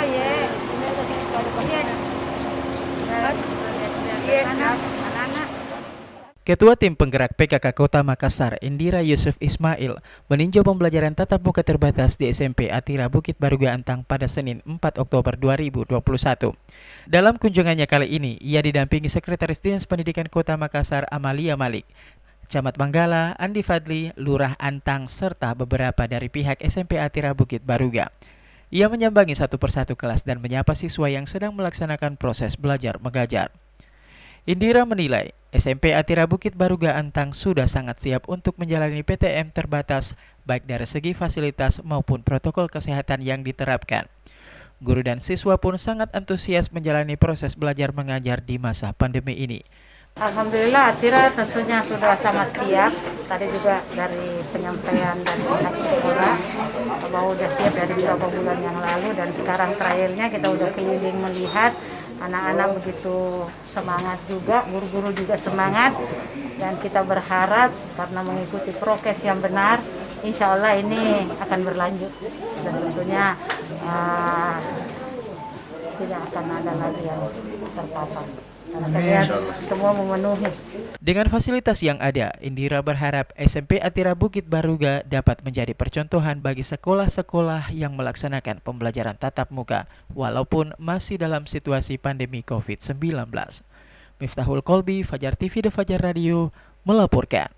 ya. Iya. Anak-anak. Ketua Tim Penggerak PKK Kota Makassar, Indira Yusuf Ismail, meninjau pembelajaran tatap muka terbatas di SMP Atira Bukit Baruga Antang pada Senin 4 Oktober 2021. Dalam kunjungannya kali ini, ia didampingi Sekretaris Dinas Pendidikan Kota Makassar Amalia Malik, Camat Manggala, Andi Fadli, Lurah Antang, serta beberapa dari pihak SMP Atira Bukit Baruga. Ia menyambangi satu persatu kelas dan menyapa siswa yang sedang melaksanakan proses belajar mengajar. Indira menilai SMP Atira Bukit Baruga Antang sudah sangat siap untuk menjalani PTM terbatas baik dari segi fasilitas maupun protokol kesehatan yang diterapkan. Guru dan siswa pun sangat antusias menjalani proses belajar mengajar di masa pandemi ini. Alhamdulillah Atira tentunya sudah sangat siap. Tadi juga dari penyampaian dari pihak sekolah bahwa sudah siap dari beberapa bulan yang lalu, dan sekarang trialnya kita udah keliling melihat anak-anak begitu semangat juga, guru-guru juga semangat, dan kita berharap karena mengikuti prokes yang benar, insya Allah ini akan berlanjut dan tentunya tidak akan ada lagi yang terpapar. Saya lihat semua memenuhi. Dengan fasilitas yang ada, Indira berharap SMP Atira Bukit Baruga dapat menjadi percontohan bagi sekolah-sekolah yang melaksanakan pembelajaran tatap muka walaupun masih dalam situasi pandemi COVID-19. Miftahul Kolbi, Fajar TV The Fajar Radio, melaporkan.